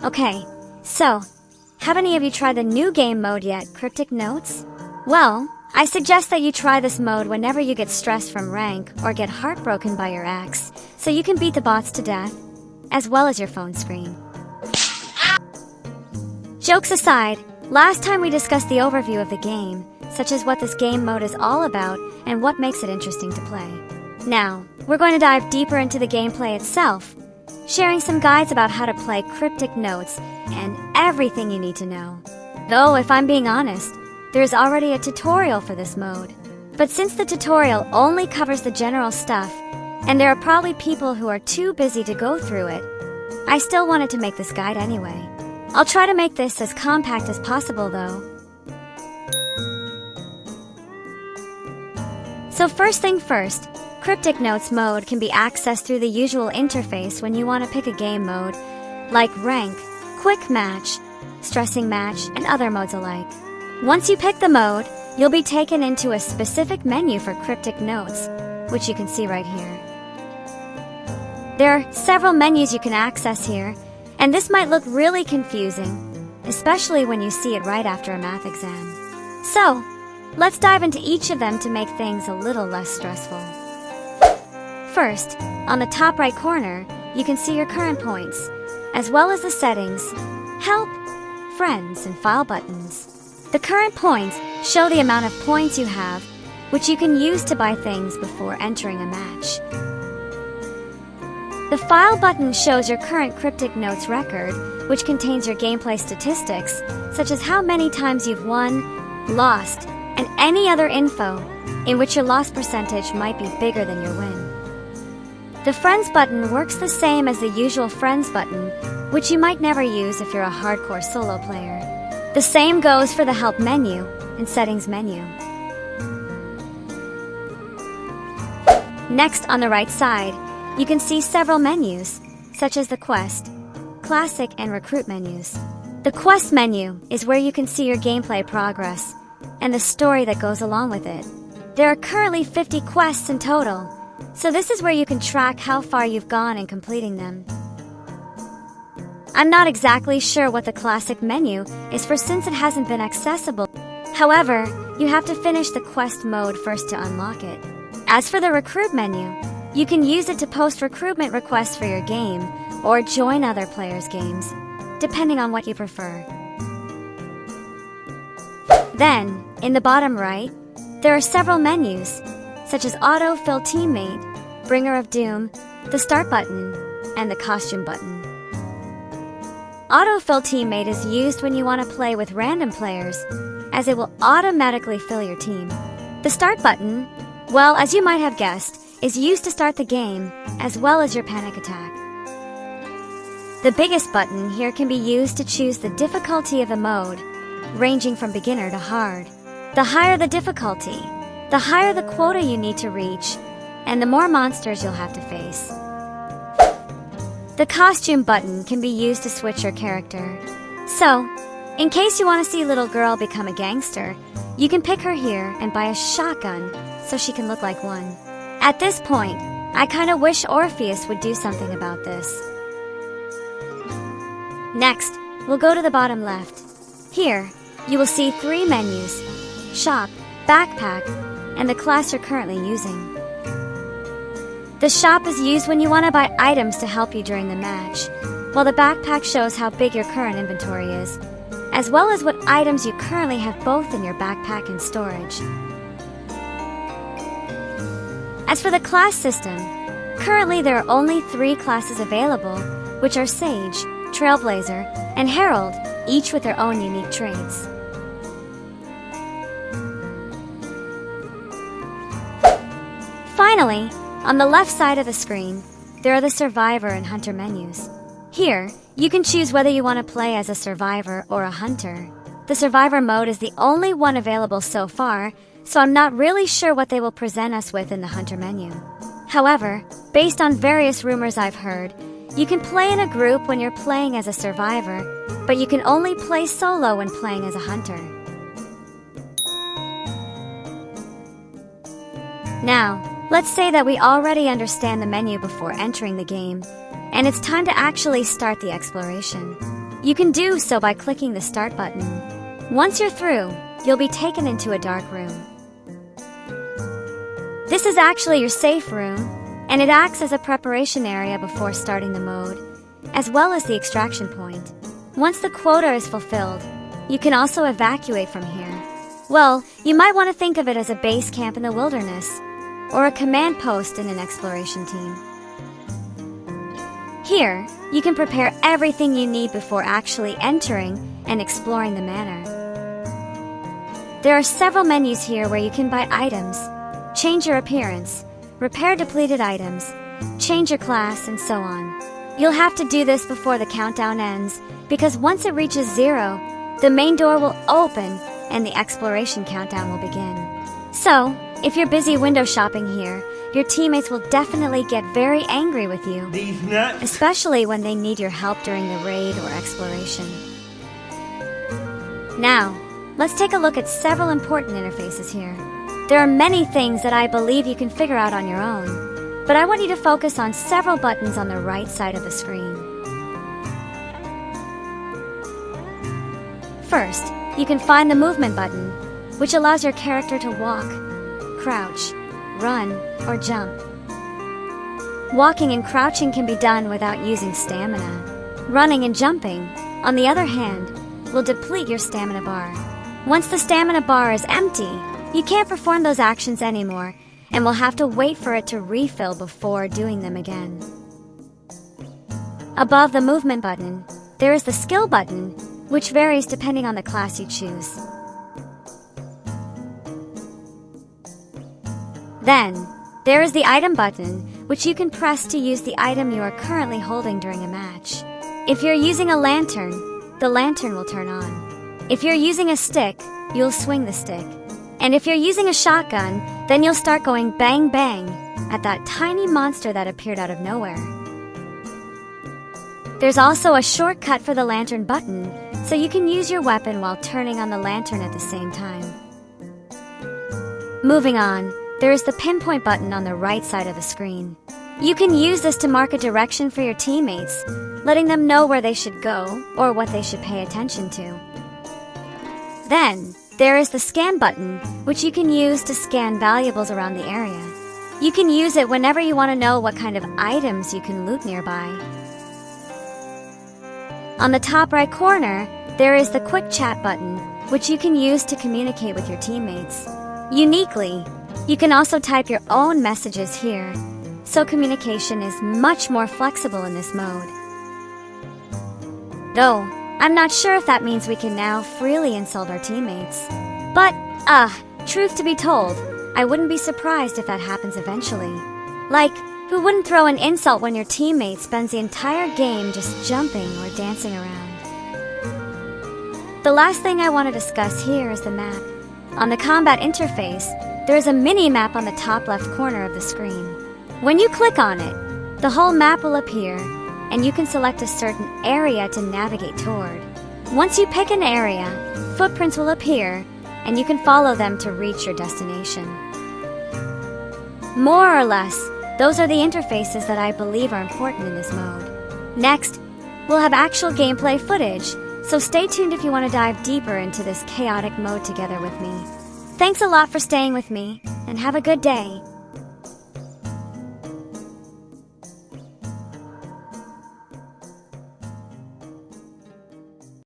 Okay, so, have any of you tried the new game mode yet, Cryptic Notes? Well, I suggest that you try this mode whenever you get stressed from rank or get heartbroken by your ex, so you can beat the bots to death, as well as your phone screen. Jokes aside, last time we discussed the overview of the game, such as what this game mode is all about and what makes it interesting to play. Now, we're going to dive deeper into the gameplay itself, sharing some guides about how to play Cryptic Notes and everything you need to know. Though, if I'm being honest, there is already a tutorial for this mode. But since the tutorial only covers the general stuff, and there are probably people who are too busy to go through it, I still wanted to make this guide anyway. I'll try to make this as compact as possible though. So first thing first, Cryptic Notes mode can be accessed through the usual interface when you want to pick a game mode, like rank, quick match, stressing match, and other modes alike. Once you pick the mode, you'll be taken into a specific menu for Cryptic Notes, which you can see right here. There are several menus you can access here, and this might look really confusing, especially when you see it right after a math exam. So, let's dive into each of them to make things a little less stressful. First, on the top right corner, you can see your current points, as well as the settings, help, friends, and file buttons. The current points show the amount of points you have, which you can use to buy things before entering a match. The file button shows your current Cryptic Notes record, which contains your gameplay statistics, such as how many times you've won, lost, and any other info in which your loss percentage might be bigger than your win. The Friends button works the same as the usual Friends button, which you might never use if you're a hardcore solo player. The same goes for the Help menu and Settings menu. Next, on the right side, you can see several menus, such as the Quest, Classic, and Recruit menus. The Quest menu is where you can see your gameplay progress and the story that goes along with it. There are currently 50 quests in total, so this is where you can track how far you've gone in completing them. I'm not exactly sure what the Classic menu is for since it hasn't been accessible. However, you have to finish the quest mode first to unlock it. As for the Recruit menu, you can use it to post recruitment requests for your game or join other players' games, depending on what you prefer. Then, in the bottom right, there are several menus, such as Auto-Fill Teammate, Bringer of Doom, the Start button, and the Costume button. Auto-Fill Teammate is used when you want to play with random players, as it will automatically fill your team. The Start button, well, as you might have guessed, is used to start the game, as well as your panic attack. The biggest button here can be used to choose the difficulty of the mode, ranging from beginner to hard. The higher the difficulty, the higher the quota you need to reach, and the more monsters you'll have to face. The Costume button can be used to switch your character. So, in case you want to see little girl become a gangster, you can pick her here and buy a shotgun so she can look like one. At this point, I kinda wish Orpheus would do something about this. Next, we'll go to the bottom left. Here, you will see 3 menus: Shop, Backpack, and the class you're currently using. The Shop is used when you want to buy items to help you during the match, while the Backpack shows how big your current inventory is, as well as what items you currently have both in your backpack and storage. As for the class system, currently there are only 3 classes available, which are Sage, Trailblazer, and Herald, each with their own unique traits. Finally, on the left side of the screen, there are the Survivor and Hunter menus. Here, you can choose whether you want to play as a Survivor or a Hunter. The Survivor mode is the only one available so far, so I'm not really sure what they will present us with in the Hunter menu. However, based on various rumors I've heard, you can play in a group when you're playing as a Survivor, but you can only play solo when playing as a Hunter. Now, let's say that we already understand the menu before entering the game, and it's time to actually start the exploration. You can do so by clicking the Start button. Once you're through, you'll be taken into a dark room. This is actually your safe room, and it acts as a preparation area before starting the mode, as well as the extraction point. Once the quota is fulfilled, you can also evacuate from here. Well, you might want to think of it as a base camp in the wilderness, or a command post in an exploration team. Here, you can prepare everything you need before actually entering and exploring the manor. There are several menus here where you can buy items, change your appearance, repair depleted items, change your class, and so on. You'll have to do this before the countdown ends, because once it reaches 0, the main door will open and the exploration countdown will begin. So, if you're busy window shopping here, your teammates will definitely get very angry with you, especially when they need your help during the raid or exploration. Now, let's take a look at several important interfaces here. There are many things that I believe you can figure out on your own, but I want you to focus on several buttons on the right side of the screen. First, you can find the movement button, which allows your character to walk, crouch, run, or jump. Walking and crouching can be done without using stamina. Running and jumping, on the other hand, will deplete your stamina bar. Once the stamina bar is empty, you can't perform those actions anymore, and will have to wait for it to refill before doing them again. Above the movement button, there is the skill button, which varies depending on the class you choose. Then, there is the item button, which you can press to use the item you are currently holding during a match. If you're using a lantern, the lantern will turn on. If you're using a stick, you'll swing the stick. And if you're using a shotgun, then you'll start going bang bang at that tiny monster that appeared out of nowhere. There's also a shortcut for the lantern button, so you can use your weapon while turning on the lantern at the same time. Moving on, there is the pinpoint button on the right side of the screen. You can use this to mark a direction for your teammates, letting them know where they should go or what they should pay attention to. Then, there is the scan button, which you can use to scan valuables around the area. You can use it whenever you want to know what kind of items you can loot nearby. On the top right corner, there is the quick chat button, which you can use to communicate with your teammates. Uniquely, you can also type your own messages here, so communication is much more flexible in this mode. Though, I'm not sure if that means we can now freely insult our teammates. But, truth to be told, I wouldn't be surprised if that happens eventually. Like, who wouldn't throw an insult when your teammate spends the entire game just jumping or dancing around? The last thing I want to discuss here is the map. On the combat interface, there is a mini-map on the top left corner of the screen. When you click on it, the whole map will appear, and you can select a certain area to navigate toward. Once you pick an area, footprints will appear, and you can follow them to reach your destination. More or less, those are the interfaces that I believe are important in this mode. Next, we'll have actual gameplay footage, so stay tuned if you want to dive deeper into this chaotic mode together with me. Thanks a lot for staying with me, and have a good day.